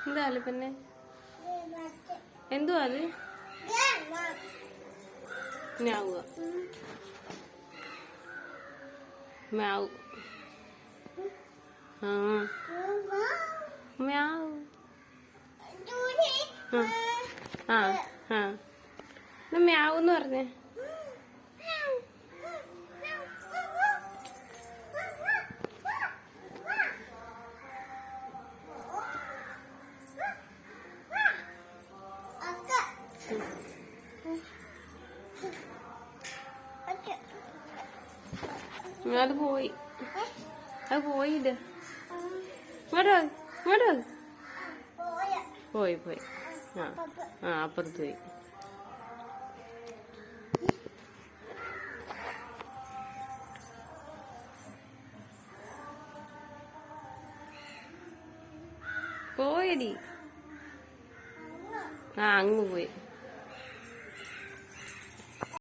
എന്തായാലും പിന്നെ എന്തുവാ അത് മ്യാവുക മ്യാവ് ആ മ്യാവ് ആ ആ മ്യാവെന്ന് പറഞ്ഞേ അത് പോയി ഇത് ഇങ്ങോട്ട് പോയി ആ അപ്പുറത്ത് പോയി പോയടി ആ അങ്ങ് പോയി